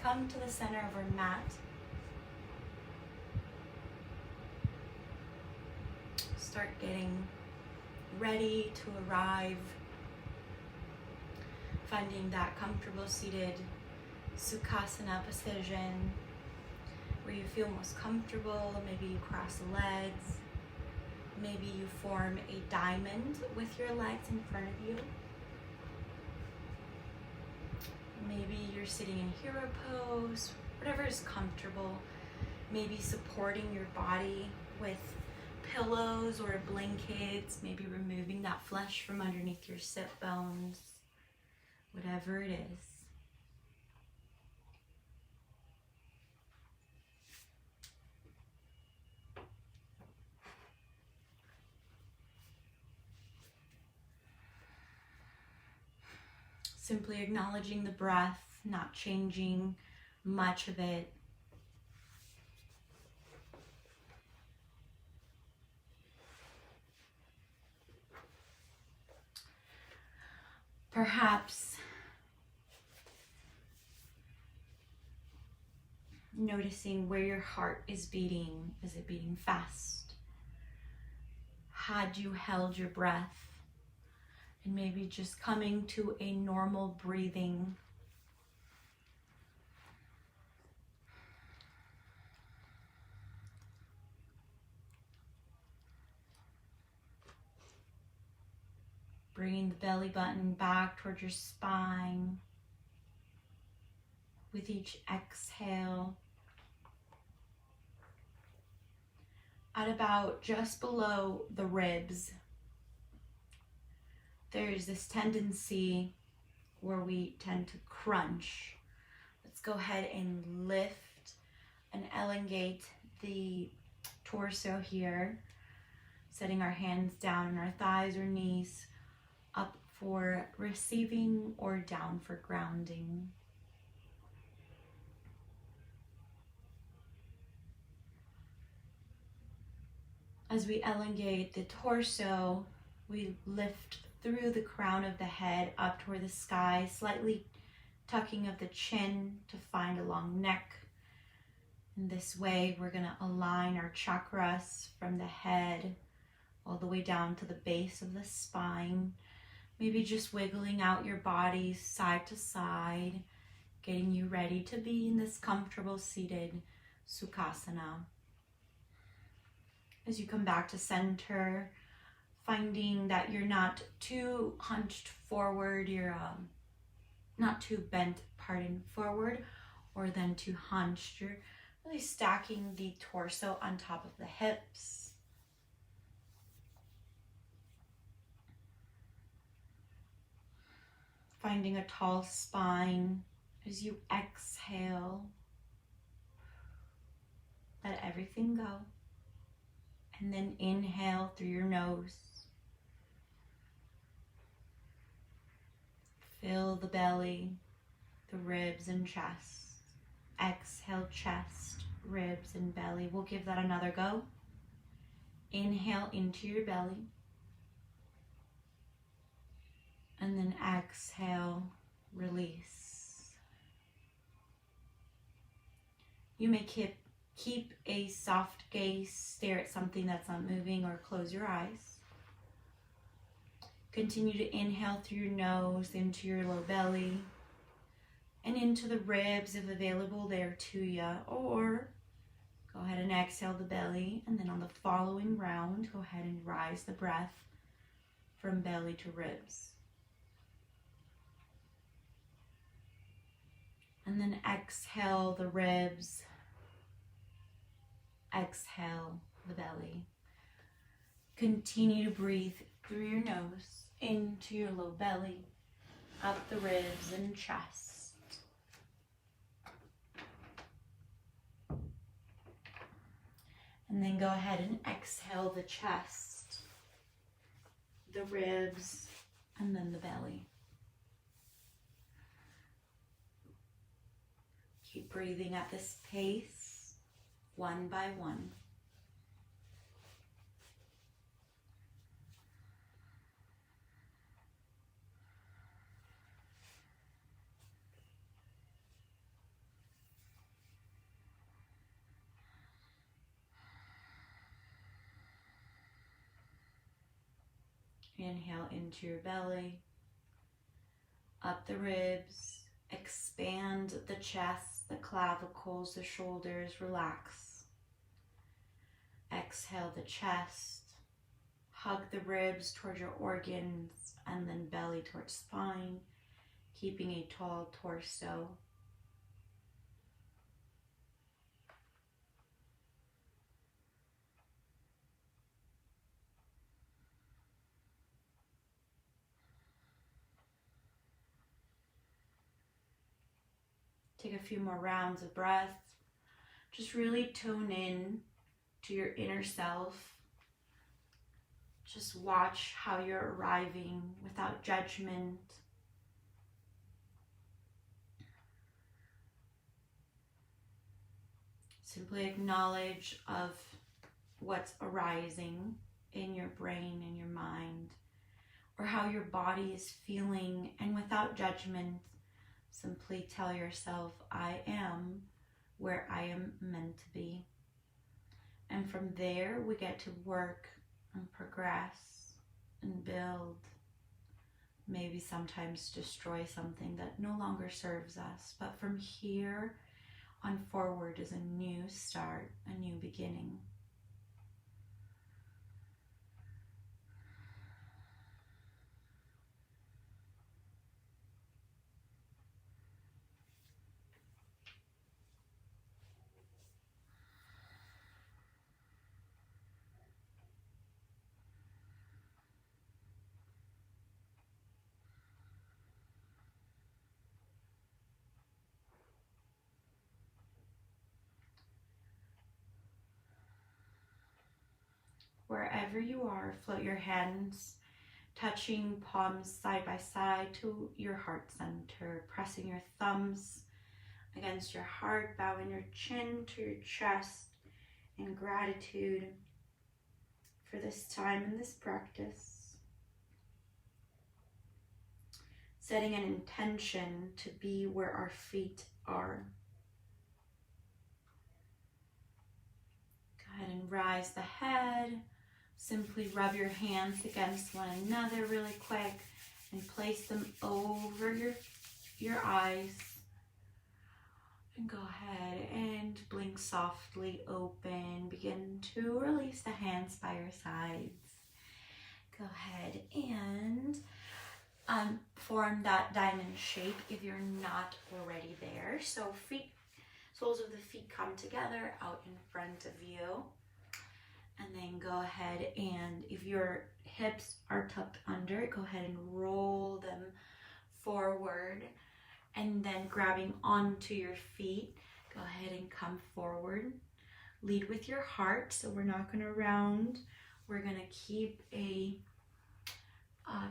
come to the center of our mat. Start getting ready to arrive. Finding that comfortable seated Sukhasana position where you feel most comfortable. Maybe you cross the legs. Maybe you form a diamond with your legs in front of you. Maybe you're sitting in hero pose, whatever is comfortable. Maybe supporting your body with pillows or blankets, maybe removing that flesh from underneath your sit bones, whatever it is. Simply acknowledging the breath, not changing much of it. Perhaps noticing where your heart is beating. Is it beating fast? Had you held your breath? And maybe just coming to a normal breathing. Bringing the belly button back towards your spine with each exhale. At about just below the ribs, there's this tendency where we tend to crunch. Let's go ahead and lift and elongate the torso here, setting our hands down on our thighs or knees, up for receiving or down for grounding. As we elongate the torso, we lift through the crown of the head up toward the sky, slightly tucking of the chin to find a long neck. In this way, we're going to align our chakras from the head all the way down to the base of the spine. Maybe just wiggling out your body side to side, getting you ready to be in this comfortable seated Sukhasana. As you come back to center, finding that you're not too hunched forward, you're not too bent, forward, or then too hunched. You're really stacking the torso on top of the hips. Finding a tall spine as you exhale. Let everything go. And then inhale through your nose. Fill the belly, the ribs and chest. Exhale, chest, ribs and belly. We'll give that another go. Inhale into your belly. And then exhale, release. You may keep a soft gaze, stare at something that's not moving, or close your eyes. Continue to inhale through your nose into your low belly and into the ribs if available there to you, or go ahead and exhale the belly, and then on the following round, go ahead and rise the breath from belly to ribs. And then exhale the ribs, exhale the belly. Continue to breathe through your nose, into your low belly, up the ribs and chest. And then go ahead and exhale the chest, the ribs, and then the belly. Keep breathing at this pace, one by one. Inhale into your belly, up the ribs, expand the chest, the clavicles, the shoulders, relax. Exhale the chest, hug the ribs towards your organs, and then belly towards spine, keeping a tall torso. Take a few more rounds of breath. Just really tune in to your inner self. Just watch how you're arriving without judgment. Simply acknowledge of what's arising in your brain and your mind, or how your body is feeling, and without judgment, simply tell yourself, I am where I am meant to be. And from there, we get to work and progress and build. Maybe sometimes destroy something that no longer serves us. But from here on forward is a new start, a new beginning. Wherever you are, float your hands, touching palms side by side to your heart center, pressing your thumbs against your heart, bowing your chin to your chest in gratitude for this time and this practice. Setting an intention to be where our feet are. Go ahead and rise the head. Simply rub your hands against one another really quick and place them over your eyes. And go ahead and blink softly open. Begin to release the hands by your sides. Go ahead and form that diamond shape if you're not already there. So soles of the feet come together out in front of you. And then go ahead and if your hips are tucked under, go ahead and roll them forward. And then grabbing onto your feet, go ahead and come forward. Lead with your heart, so we're not going to round. We're going to keep a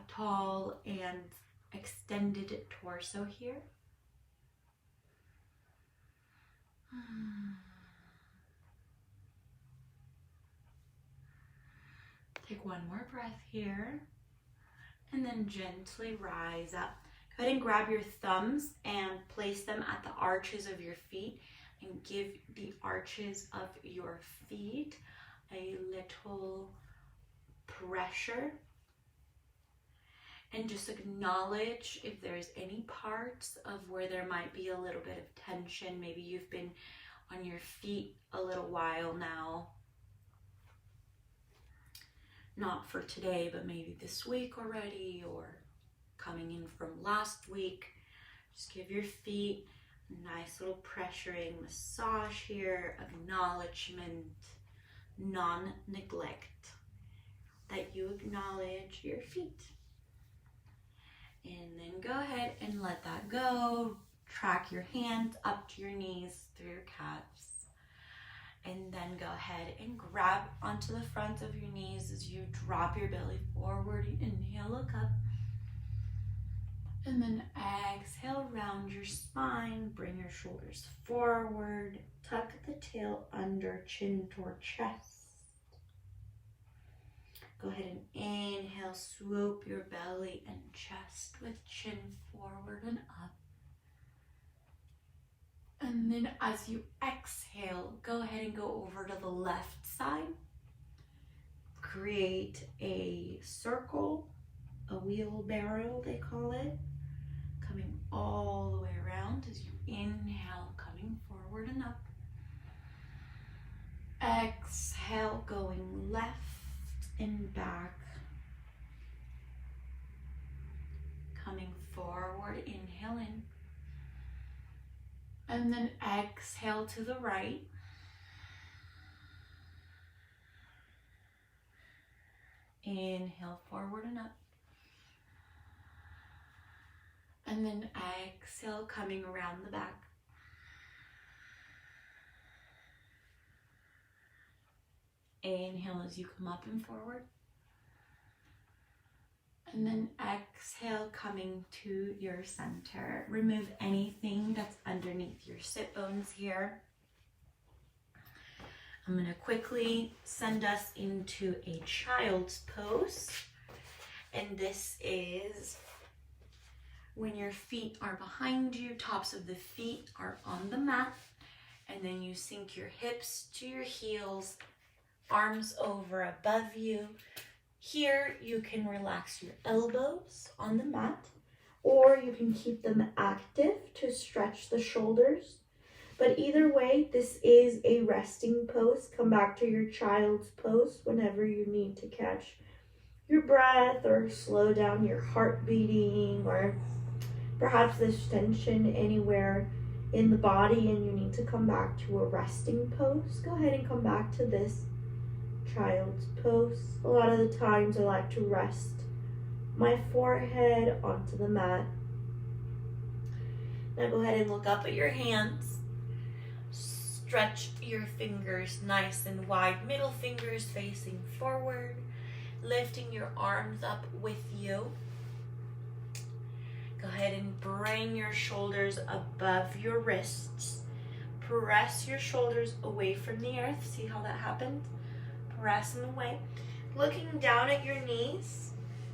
tall and extended torso here. Take one more breath here, and then gently rise up. Go ahead and grab your thumbs and place them at the arches of your feet, and give the arches of your feet a little pressure. And just acknowledge if there's any parts of where there might be a little bit of tension. Maybe you've been on your feet a little while now. Not for today, but maybe this week already, or coming in from last week. Just give your feet a nice little pressuring massage here. Acknowledgement, non-neglect, that you acknowledge your feet. And then go ahead and let that go. Track your hands up to your knees through your calves. And then go ahead and grab onto the front of your knees as you drop your belly forward. Inhale, look up. And then exhale, round your spine. Bring your shoulders forward. Tuck the tail under, chin toward chest. Go ahead and inhale, swoop your belly and chest with chin forward and up. And then as you exhale, go ahead and go over to the left side. Create a circle a wheelbarrow, they call it. Coming all the way around as you inhale, coming forward and up. Exhale, going left and back. Coming forward, inhale in. And then exhale to the right. Inhale forward and up. And then exhale, coming around the back. Inhale as you come up and forward. And then exhale, coming to your center. Remove anything that's underneath your sit bones here. I'm going to quickly send us into a child's pose. And this is when your feet are behind you, tops of the feet are on the mat. And then you sink your hips to your heels, arms over above you. Here you can relax your elbows on the mat, or you can keep them active to stretch the shoulders. But either way, this is a resting pose. Come back to your child's pose whenever you need to catch your breath or slow down your heart beating, or perhaps there's tension anywhere in the body and you need to come back to a resting pose. Go ahead and come back to this child's pose. A lot of the times I like to rest my forehead onto the mat. Now go ahead and look up at your hands. Stretch your fingers nice and wide. Middle fingers facing forward. Lifting your arms up with you. Go ahead and bring your shoulders above your wrists. Press your shoulders away from the earth. See how that happened? Press them away. Looking down at your knees,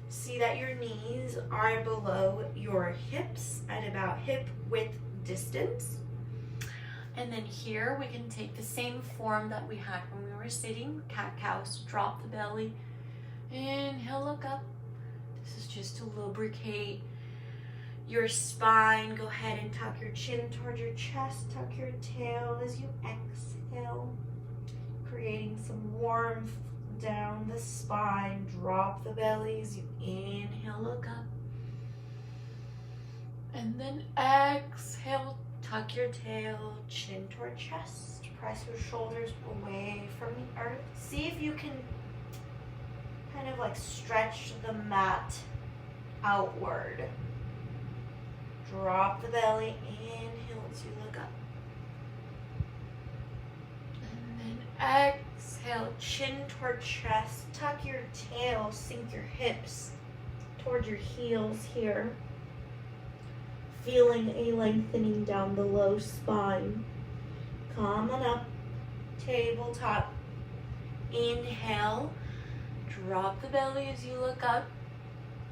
see that your knees are below your hips at about hip width distance. And then here we can take the same form that we had when we were sitting, cat-cows. Drop the belly. Inhale, look up. This is just to lubricate your spine. Go ahead and tuck your chin toward your chest. Tuck your tail as you exhale, creating some warmth down the spine. Drop the belly as you inhale, look up. And then exhale, tuck your tail, chin toward chest. Press your shoulders away from the earth. See if you can kind of like stretch the mat outward. Drop the belly, inhale as you look up. And then exhale, chin toward chest, tuck your tail, sink your hips toward your heels here. Feeling a lengthening down the low spine. Come on up, tabletop. Inhale, drop the belly as you look up.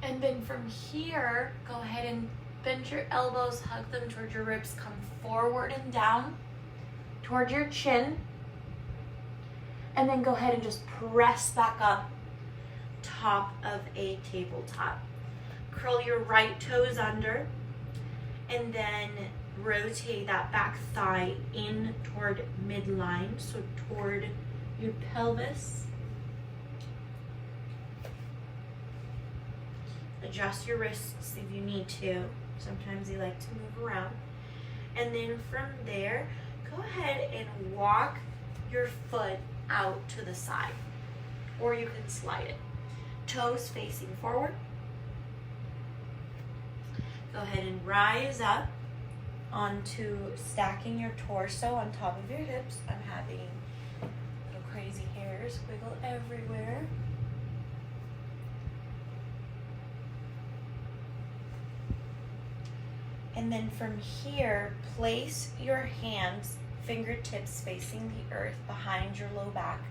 And then from here, go ahead and bend your elbows, hug them toward your ribs, come forward and down toward your chin. And then go ahead and just press back up, top of a tabletop. Curl your right toes under, and then rotate that back thigh in toward midline, so toward your pelvis. Adjust your wrists if you need to. Sometimes you like to move around. And then from there, go ahead and walk your foot out to the side, or you can slide it. Toes facing forward. Go ahead and rise up onto stacking your torso on top of your hips. I'm having little crazy hairs wiggle everywhere. And then from here, place your hands, fingertips facing the earth behind your low back.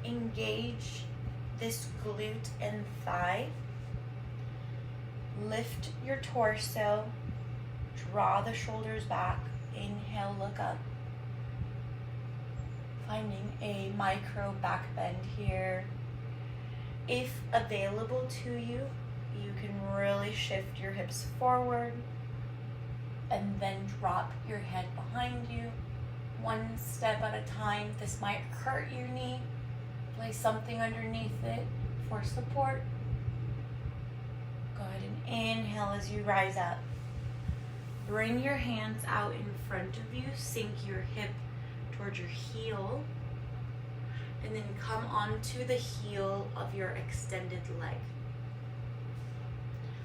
Engage this glute and thigh. Lift your torso. Draw the shoulders back. Inhale, look up. Finding a micro back bend here. If available to you, you can really shift your hips forward and then drop your head behind you. One step at a time. This might hurt your knee. Place something underneath it for support. Go ahead and inhale as you rise up. Bring your hands out in front of you. Sink your hip towards your heel. And then come onto the heel of your extended leg.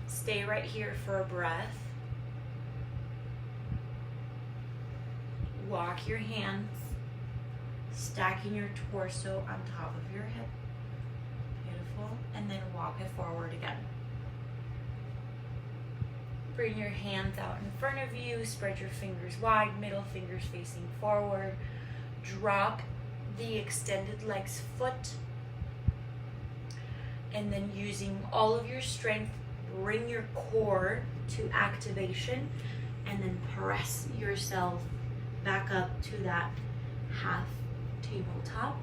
Stay right here for a breath. Walk your hands, stacking your torso on top of your hip. Beautiful. And then walk it forward again. Bring your hands out in front of you. Spread your fingers wide, middle fingers facing forward. Drop the extended leg's foot. And then using all of your strength, bring your core to activation. And then press yourself back up to that half tabletop.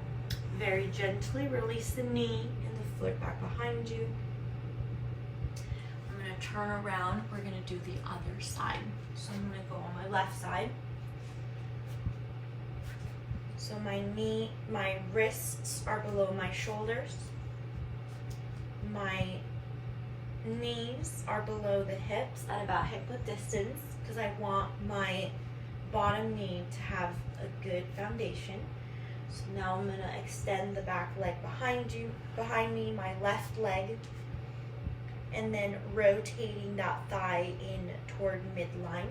Very gently release the knee and the foot back behind you. I'm going to turn around. We're going to do the other side. So I'm going to go on my left side. So my wrists are below my shoulders. My knees are below the hips at about hip width distance because I want my bottom knee to have a good foundation. So now I'm going to extend the back leg behind me, my left leg, and then rotating that thigh in toward midline,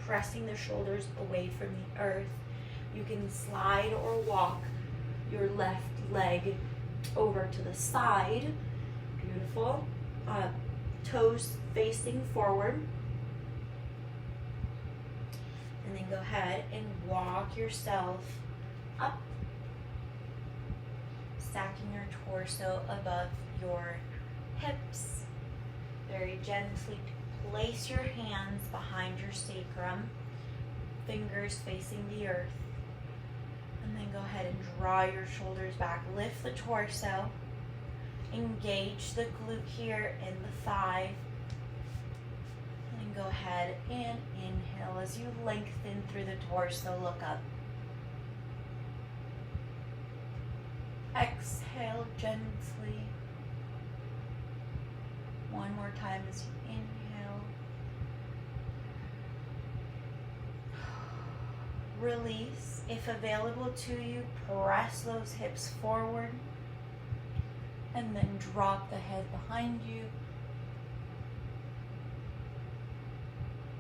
pressing the shoulders away from the earth. You can slide or walk your left leg over to the side. Beautiful. Toes facing forward. And then go ahead and walk yourself up, stacking your torso above your hips. Very gently place your hands behind your sacrum, fingers facing the earth. And then go ahead and draw your shoulders back. Lift the torso. Engage the glute here and the thigh. And go ahead and inhale as you lengthen through the torso. Look up. Exhale gently. One more time as you inhale. Release. If available to you, press those hips forward. And then drop the head behind you.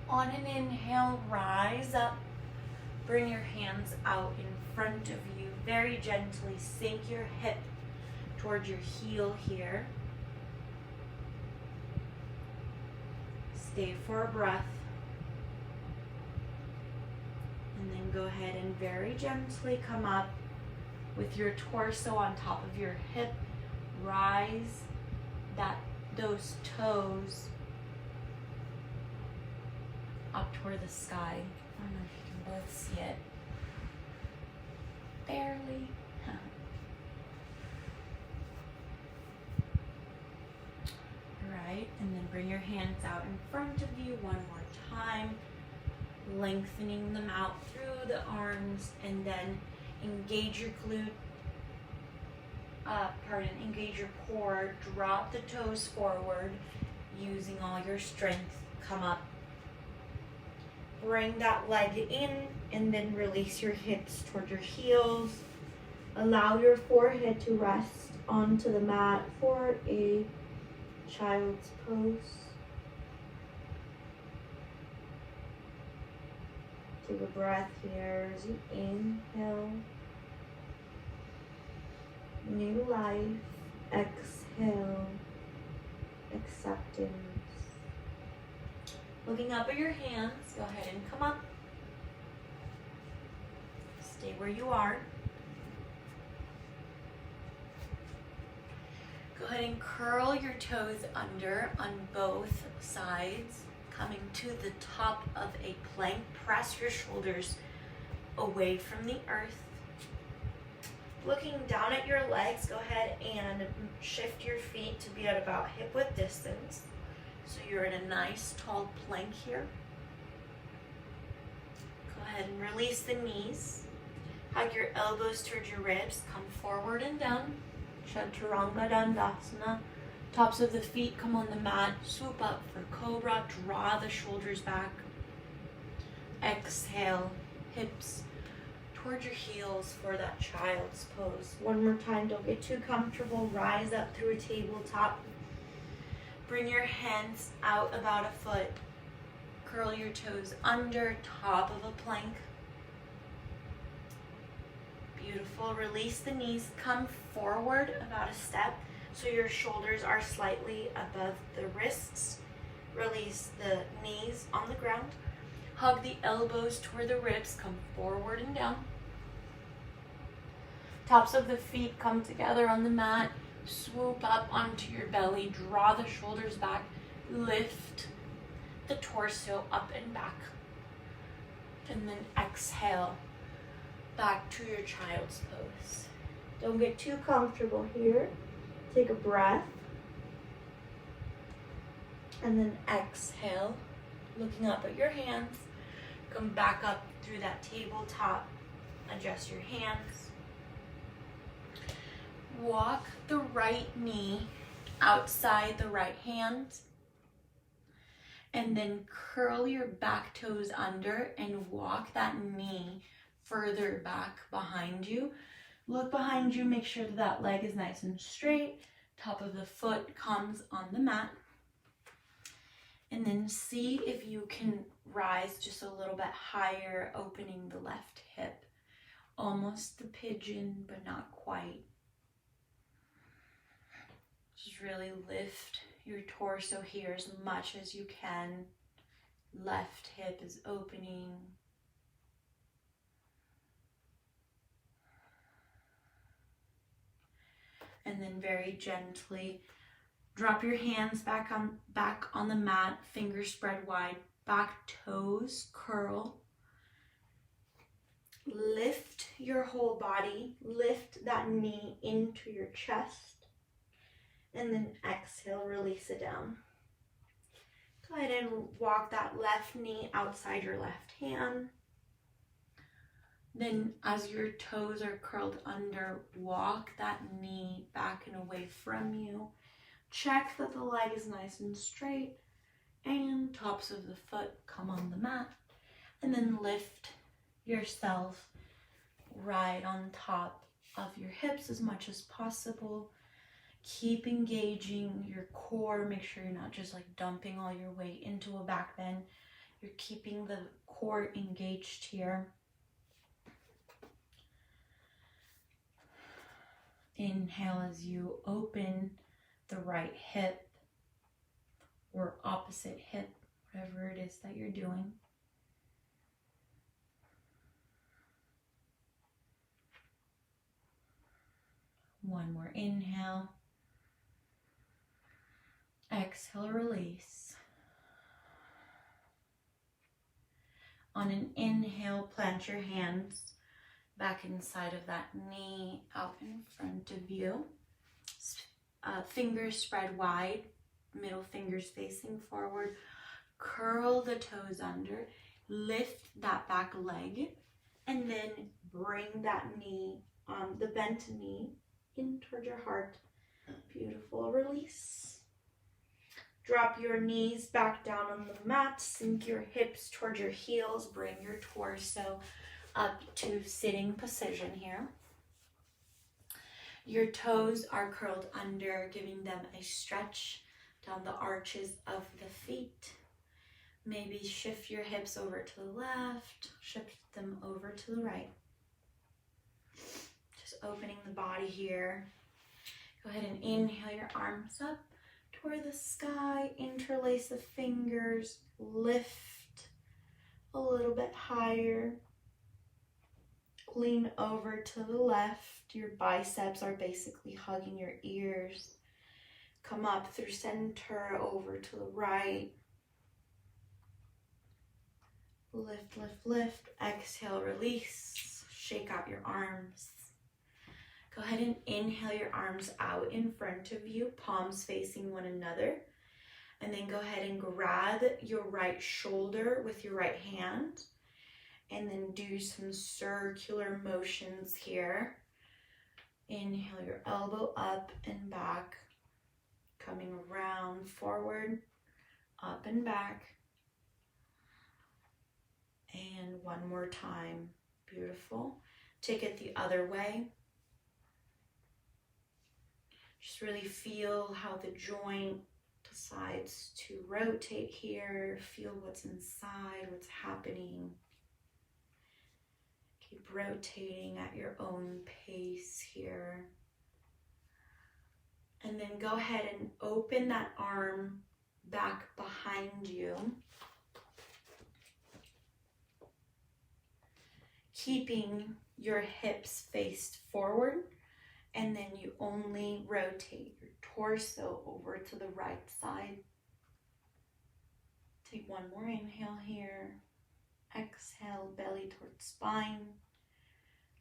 On an inhale, rise up. Bring your hands out in front of you. Very gently sink your hip towards your heel here. Stay for a breath. And then go ahead and very gently come up with your torso on top of your hip. Rise those toes up toward the sky. I don't know if you can both see it. Barely. Right, and then bring your hands out in front of you one more time, lengthening them out through the arms, and then engage your glute. Engage your core, drop the toes forward, using all your strength, come up. Bring that leg in, and then release your hips toward your heels. Allow your forehead to rest onto the mat for a child's pose. Take a breath here as you inhale. New life. Exhale. Acceptance. Looking up at your hands, go ahead and come up. Stay where you are. Go ahead and curl your toes under on both sides, coming to the top of a plank. Press your shoulders away from the earth. Looking down at your legs, go ahead and shift your feet to be at about hip width distance. So you're in a nice tall plank here. Go ahead and release the knees. Hug your elbows towards your ribs. Come forward and down. Chaturanga Dandasana. Tops of the feet come on the mat. Swoop up for Cobra. Draw the shoulders back. Exhale. Hips towards your heels for that child's pose. One more time. Don't get too comfortable. Rise up through a tabletop. Bring your hands out about a foot. Curl your toes under, top of a plank. Beautiful. Release the knees. Come forward about a step so your shoulders are slightly above the wrists. Release the knees on the ground. Hug the elbows toward the ribs. Come forward and down. Tops of the feet come together on the mat. Swoop up onto your belly. Draw the shoulders back. Lift the torso up and back. And then exhale back to your child's pose. Don't get too comfortable here. Take a breath. And then exhale, looking up at your hands. Come back up through that tabletop. Adjust your hands. Walk the right knee outside the right hand. And then curl your back toes under and walk that knee further back behind you. Look behind you, make sure that leg is nice and straight. Top of the foot comes on the mat. And then see if you can rise just a little bit higher, opening the left hip. Almost the pigeon, but not quite. Just really lift your torso here as much as you can. Left hip is opening. And then very gently drop your hands back on the mat, fingers spread wide, back toes curl. Lift your whole body, lift that knee into your chest, and then exhale, release it down. Go ahead and walk that left knee outside your left hand. Then as your toes are curled under, walk that knee back and away from you. Check that the leg is nice and straight, and tops of the foot come on the mat. And then lift yourself right on top of your hips as much as possible. Keep engaging your core. Make sure you're not just like dumping all your weight into a back bend. You're keeping the core engaged here. Inhale as you open the right hip or opposite hip, whatever it is that you're doing. One more inhale. Exhale, release. On an inhale, plant your hands back inside of that knee, out in front of you. Fingers spread wide, middle fingers facing forward. Curl the toes under, lift that back leg, and then bring that knee, the bent knee, in toward your heart. Beautiful. Release. Drop your knees back down on the mat. Sink your hips towards your heels. Bring your torso up to sitting position here. Your toes are curled under, giving them a stretch down the arches of the feet. Maybe shift your hips over to the left, shift them over to the right. Just opening the body here. Go ahead and inhale your arms up toward the sky. Interlace the fingers. Lift a little bit higher. Lean over to the left. Your biceps are basically hugging your ears. Come up through center, over to the right. Lift, lift, lift. Exhale, release. Shake out your arms. Go ahead and inhale your arms out in front of you, palms facing one another. And then go ahead and grab your right shoulder with your right hand. And then do some circular motions here. Inhale your elbow up and back. Coming around, forward, up and back. And one more time. Beautiful. Take it the other way. Just really feel how the joint decides to rotate here. Feel what's inside, what's happening. Keep rotating at your own pace here. And then go ahead and open that arm back behind you. Keeping your hips faced forward, and then you only rotate your torso over to the right side. Take one more inhale here. Exhale, belly towards spine.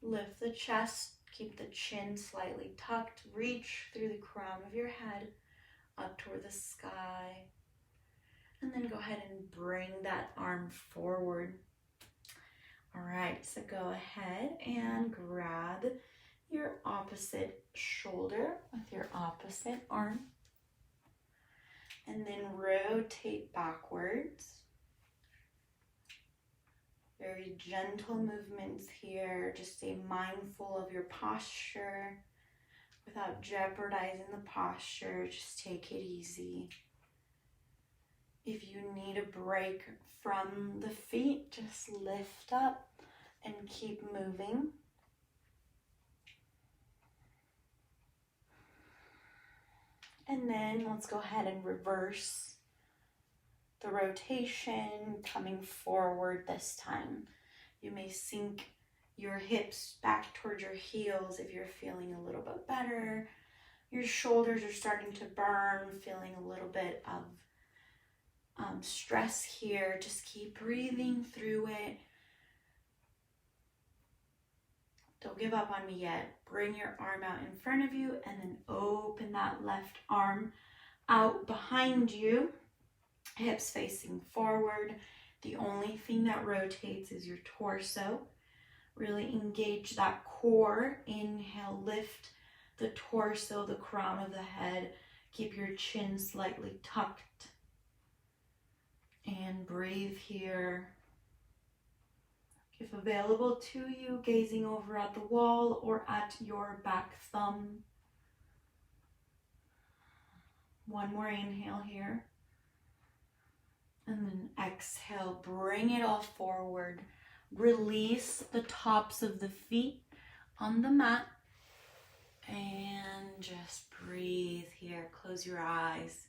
Lift the chest, keep the chin slightly tucked. Reach through the crown of your head up toward the sky. And then go ahead and bring that arm forward. All right, so go ahead and grab your opposite shoulder with your opposite arm. And then rotate backwards. Very gentle movements here. Just stay mindful of your posture without jeopardizing the posture. Just take it easy. If you need a break from the feet, just lift up and keep moving. And then let's go ahead and reverse the rotation, coming forward this time. You may sink your hips back towards your heels if you're feeling a little bit better. Your shoulders are starting to burn, feeling a little bit of stress here. Just keep breathing through it. Don't give up on me yet. Bring your arm out in front of you and then open that left arm out behind you. Hips facing forward. The only thing that rotates is your torso. Really engage that core. Inhale, lift the torso, the crown of the head. Keep your chin slightly tucked. And breathe here. If available to you, gazing over at the wall or at your back thumb. One more inhale here. And then exhale, bring it all forward. Release the tops of the feet on the mat. And just breathe here. Close your eyes.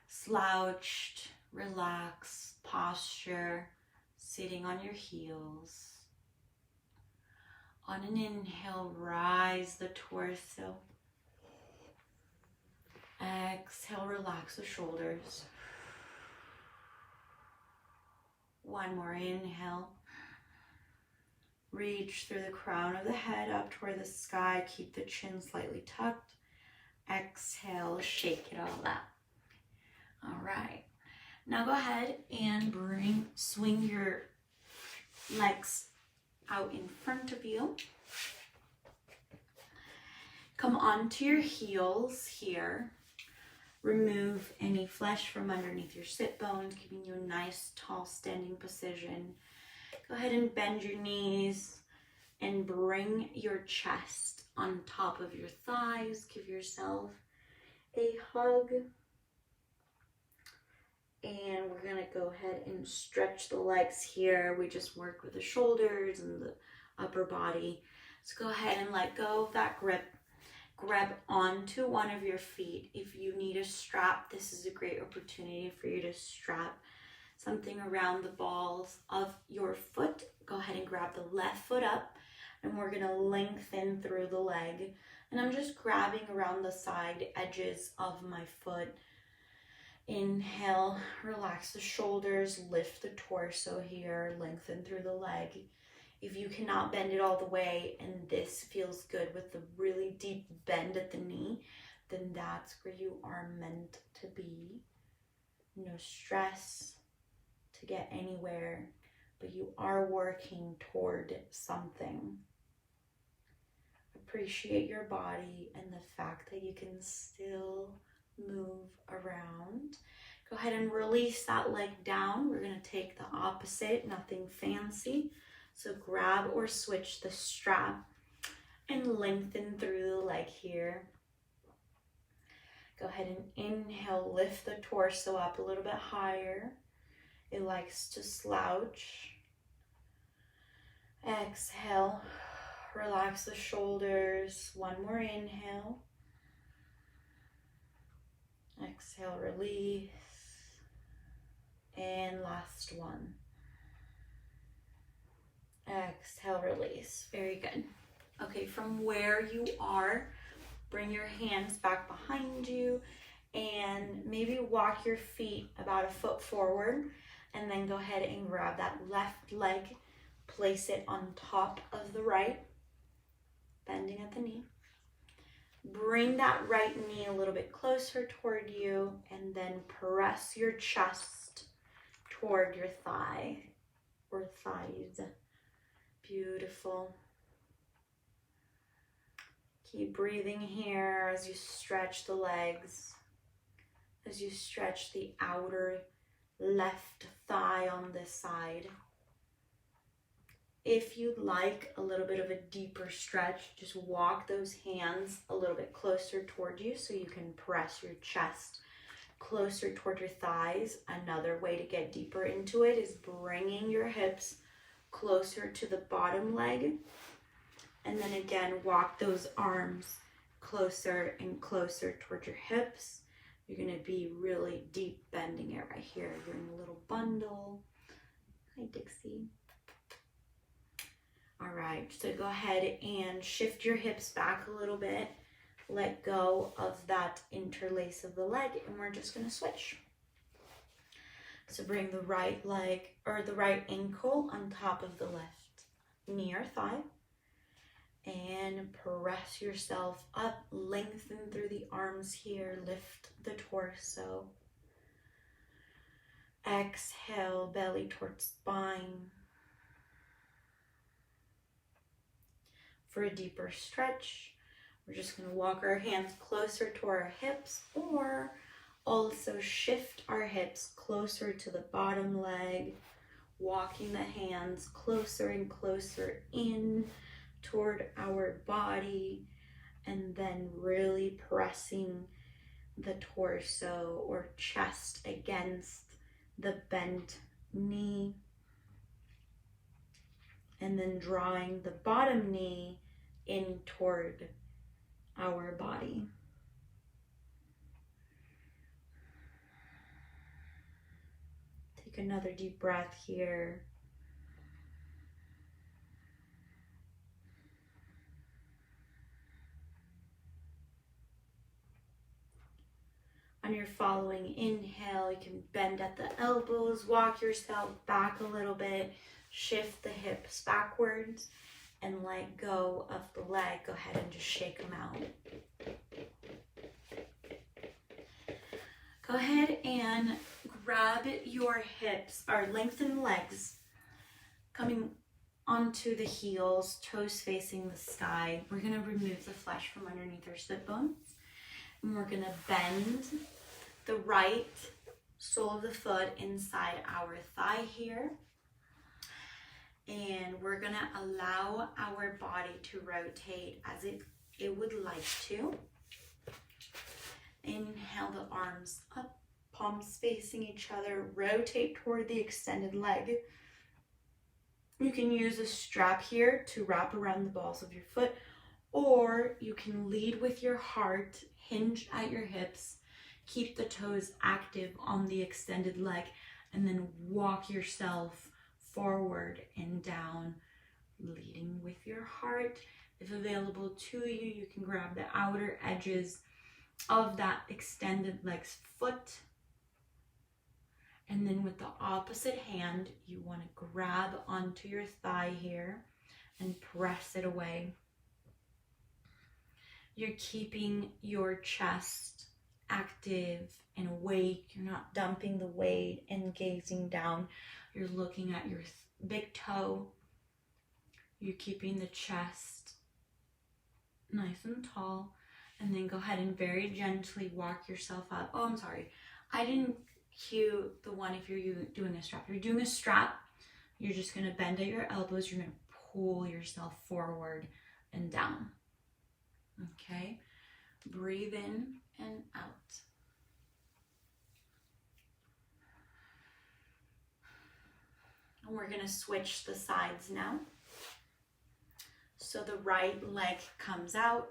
Slouched, relaxed posture, sitting on your heels. On an inhale, rise the torso. Exhale, relax the shoulders. One more inhale. Reach through the crown of the head up toward the sky. Keep the chin slightly tucked. Exhale, shake it all out. All right. Now go ahead and swing your legs out in front of you. Come onto your heels here. Remove any flesh from underneath your sit bones, giving you a nice, tall, standing position. Go ahead and bend your knees and bring your chest on top of your thighs. Give yourself a hug. And we're gonna go ahead and stretch the legs here. We just work with the shoulders and the upper body. So go ahead and let go of that grip. Grab onto one of your feet. If you need a strap, this is a great opportunity for you to strap something around the balls of your foot. Go ahead and grab the left foot up, and we're gonna lengthen through the leg. And I'm just grabbing around the side edges of my foot. Inhale, relax the shoulders, lift the torso here, lengthen through the leg. If you cannot bend it all the way and this feels good with the really deep bend at the knee, then that's where you are meant to be. no stress to get anywhere, but you are working toward something. Appreciate your body and the fact that you can still move around. Go ahead and release that leg down. We're going to take the opposite, nothing fancy. So grab or switch the strap and lengthen through the leg here. Go ahead and inhale, lift the torso up a little bit higher. It likes to slouch. Exhale, relax the shoulders. One more inhale. Exhale, release. And last one. Exhale, release. Very good. Okay, from where you are, bring your hands back behind you and maybe walk your feet about a foot forward, and then go ahead and grab that left leg, place it on top of the right, bending at the knee. Bring that right knee a little bit closer toward you, and then press your chest toward your thigh or thighs. Beautiful. Keep breathing here as you stretch the legs, as you stretch the outer left thigh on this side. If you'd like a little bit of a deeper stretch, just walk those hands a little bit closer toward you so you can press your chest closer toward your thighs. Another way to get deeper into it is bringing your hips closer to the bottom leg. And then again, walk those arms closer and closer towards your hips. You're going to be really deep bending it right here. You're in a little bundle. Hi, Dixie. All right, so go ahead and shift your hips back a little bit. Let go of that interlace of the leg, and we're just going to switch. So bring the right leg or the right ankle on top of the left knee or thigh. And press yourself up, lengthen through the arms here, lift the torso. Exhale, belly towards spine. For a deeper stretch, we're just going to walk our hands closer to our hips, or also shift our hips closer to the bottom leg, walking the hands closer and closer in toward our body, and then really pressing the torso or chest against the bent knee, and then drawing the bottom knee in toward our body. Take another deep breath here. On your following inhale, you can bend at the elbows, walk yourself back a little bit, shift the hips backwards, and let go of the leg. Go ahead and just shake them out. Go ahead and grab your hips, or lengthen legs, coming onto the heels, toes facing the sky. We're going to remove the flesh from underneath our sit bones. And we're going to bend the right sole of the foot inside our thigh here. And we're going to allow our body to rotate as it would like to. Inhale the arms up, palms facing each other. Rotate toward the extended leg. You can use a strap here to wrap around the balls of your foot, or you can lead with your heart, hinge at your hips, keep the toes active on the extended leg, and then walk yourself forward and down, leading with your heart. If available to you, you can grab the outer edges of that extended leg's foot. And then with the opposite hand, you want to grab onto your thigh here and press it away. You're keeping your chest active and awake. You're not dumping the weight and gazing down. You're looking at your big toe. You're keeping the chest nice and tall. And then go ahead and very gently walk yourself up. Oh, I'm sorry. I didn't cue the one if you're doing a strap. If you're doing a strap, you're just going to bend at your elbows. You're going to pull yourself forward and down. Okay? Breathe in and out. And we're going to switch the sides now. So the right leg comes out,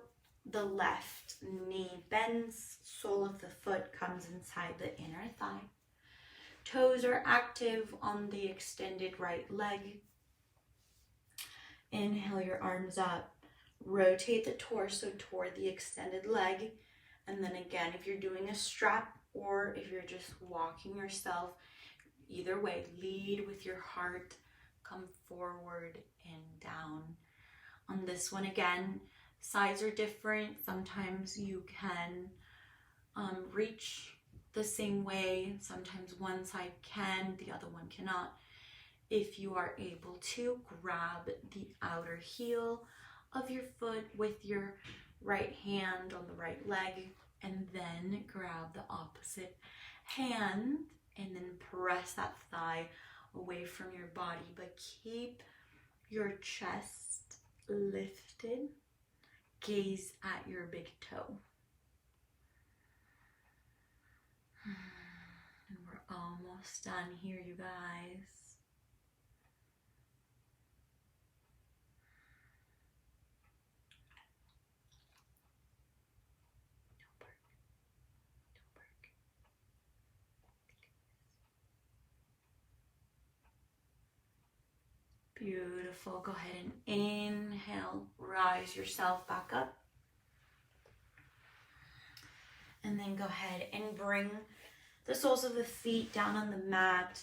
the left knee bends, sole of the foot comes inside the inner thigh. Toes are active on the extended right leg. Inhale your arms up. Rotate the torso toward the extended leg. And then again, if you're doing a strap or if you're just walking yourself, either way, lead with your heart. Come forward and down. On this one again, sides are different. Sometimes you can reach the same way. Sometimes one side can, the other one cannot. If you are able to, grab the outer heel of your foot with your right hand on the right leg, and then grab the opposite hand and then press that thigh away from your body, but keep your chest lifted. Gaze at your big toe. And we're almost done here, you guys. Beautiful. Go ahead and inhale. Rise yourself back up. And then go ahead and bring the soles of the feet down on the mat.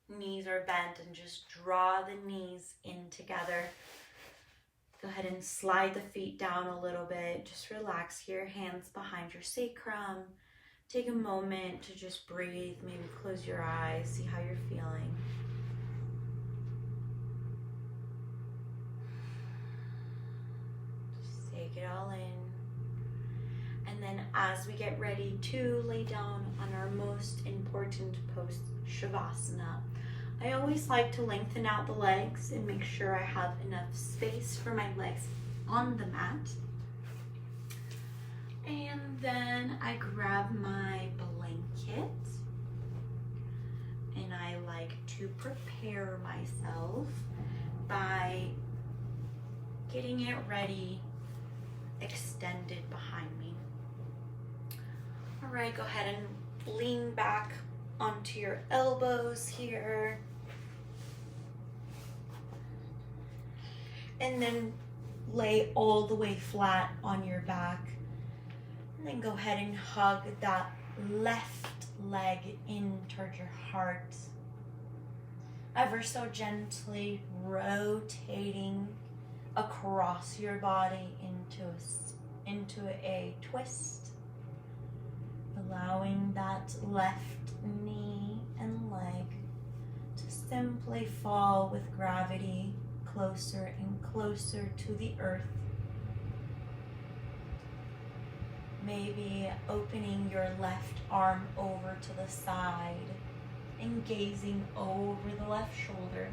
Knees are bent and just draw the knees in together. Go ahead and slide the feet down a little bit. Just relax here. Hands behind your sacrum. Take a moment to just breathe. Maybe close your eyes. See how you're feeling. Take it all in. And then as we get ready to lay down on our most important pose, Shavasana, I always like to lengthen out the legs and make sure I have enough space for my legs on the mat. And then I grab my blanket and I like to prepare myself by getting it ready, extended behind me. All right, go ahead and lean back onto your elbows here. And then lay all the way flat on your back. And then go ahead and hug that left leg in towards your heart. Ever so gently rotating across your body into a twist. Allowing that left knee and leg to simply fall with gravity closer and closer to the earth. Maybe opening your left arm over to the side and gazing over the left shoulder.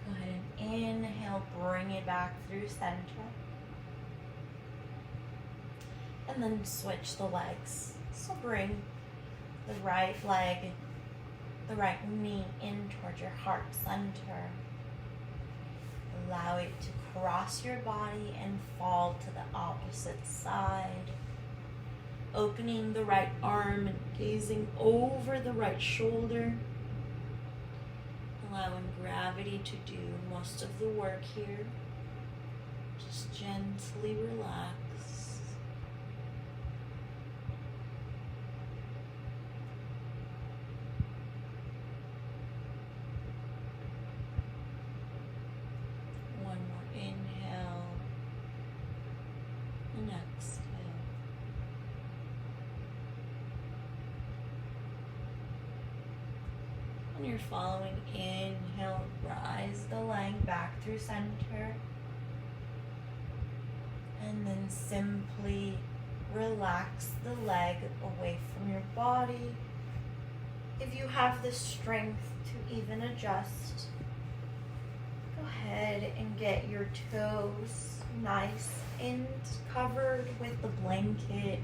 Go ahead and inhale, bring it back through center. And then switch the legs. So bring the right leg, the right knee in towards your heart center. Allow it to cross your body and fall to the opposite side. Opening the right arm and gazing over the right shoulder. Allowing gravity to do most of the work here. Just gently relax. When you're following, inhale, rise the leg back through center. And then simply relax the leg away from your body. If you have the strength to even adjust, go ahead and get your toes nice and covered with the blanket.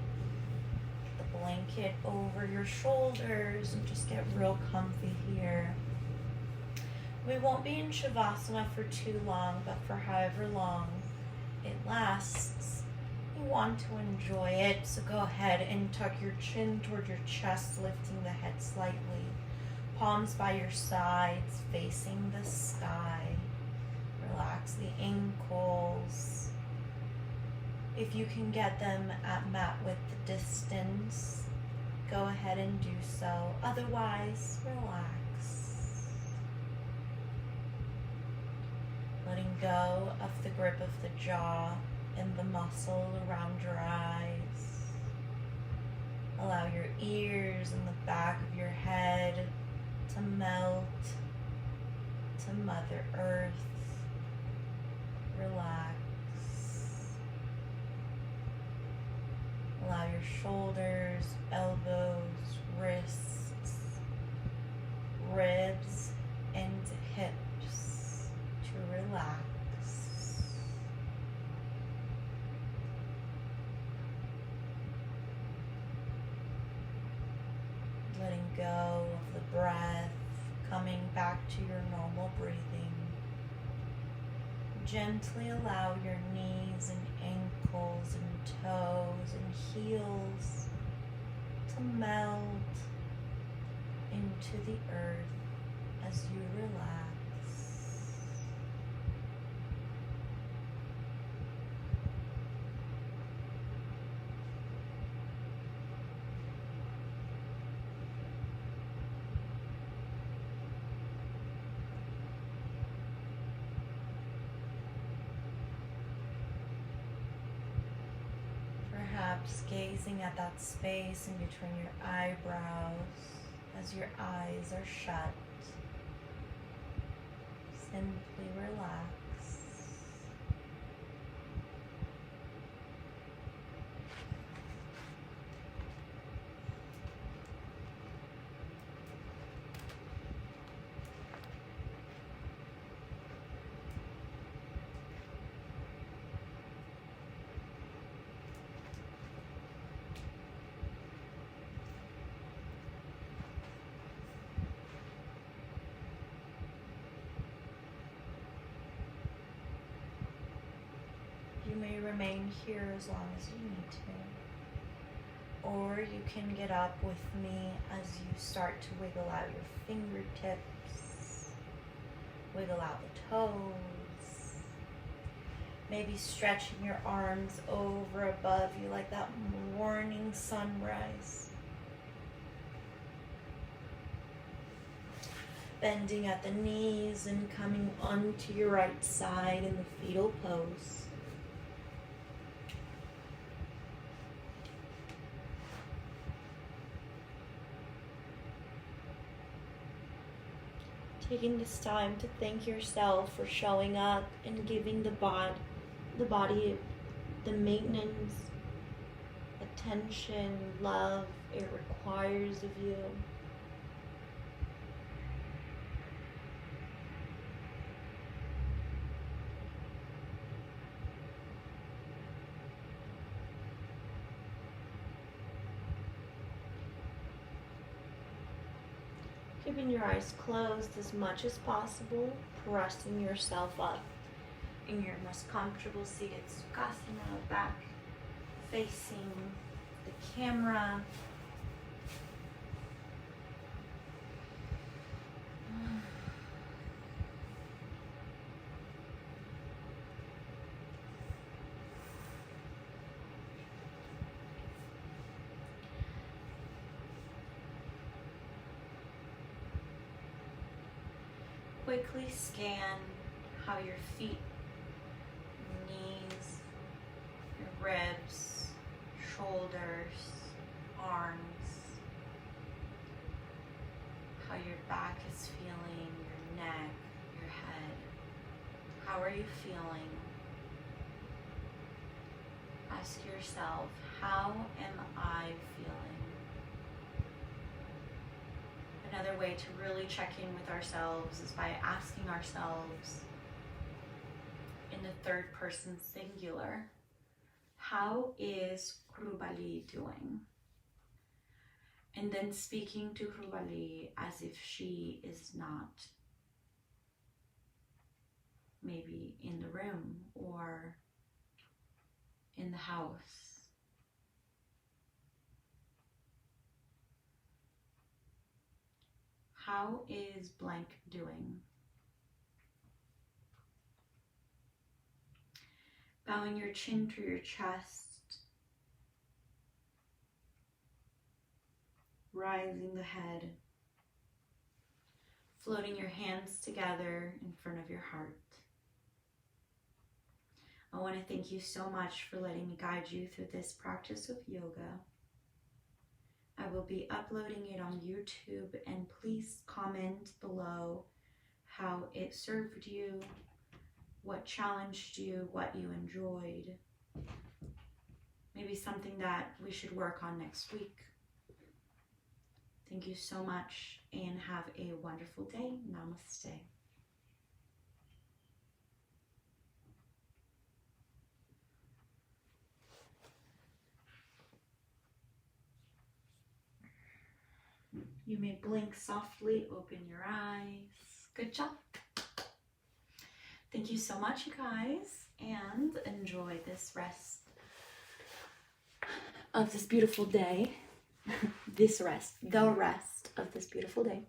The blanket over your shoulders and just get real comfy here. We won't be in Shavasana for too long, but for however long it lasts, you want to enjoy it. So go ahead and tuck your chin toward your chest, lifting the head slightly. Palms by your sides, facing the sky. Relax the ankles. If you can get them at mat width distance, go ahead and do so. Otherwise, relax. Letting go of the grip of the jaw and the muscle around your eyes. Allow your ears and the back of your head to melt to Mother Earth. Relax. Allow your shoulders, elbows, wrists, ribs, and hips to relax. Letting go of the breath, coming back to your normal breathing. Gently allow your knees and ankles and toes and heels to melt into the earth as you relax. Perhaps gazing at that space in between your eyebrows as your eyes are shut. Simply relax. You may remain here as long as you need to. Or you can get up with me as you start to wiggle out your fingertips, wiggle out the toes, maybe stretching your arms over above you like that morning sunrise. Bending at the knees and coming onto your right side in the fetal pose. Taking this time to thank yourself for showing up and giving the body the maintenance, attention, love it requires of you. Keeping your eyes closed as much as possible, pressing yourself up in your most comfortable seated Sukhasana, back facing the camera. Quickly scan how your feet, your knees, your ribs, shoulders, arms, how your back is feeling, your neck, your head. How are you feeling? Ask yourself, how am I feeling? Another way to really check in with ourselves is by asking ourselves in the third person singular, how is Rubali doing? And then speaking to Rubali as if she is not maybe in the room or in the house. How is blank doing? Bowing your chin to your chest, rising the head, floating your hands together in front of your heart. I want to thank you so much for letting me guide you through this practice of yoga. I will be uploading it on YouTube, and please comment below how it served you, what challenged you, what you enjoyed. Maybe something that we should work on next week. Thank you so much and have a wonderful day. Namaste. You may blink softly, open your eyes. Good job. Thank you so much, you guys, and enjoy this rest of this beautiful day. The rest of this beautiful day.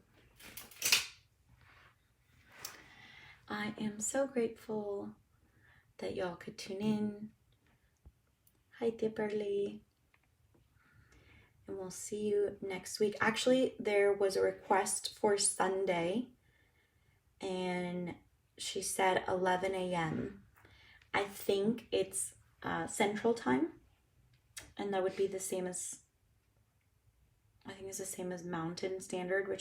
I am so grateful that y'all could tune in. Hi, Dipperly. And we'll see you next week. Actually, there was a request for Sunday, and she said 11 a.m. I think it's Central Time, and that would be the same as, I think it's the same as Mountain Standard, which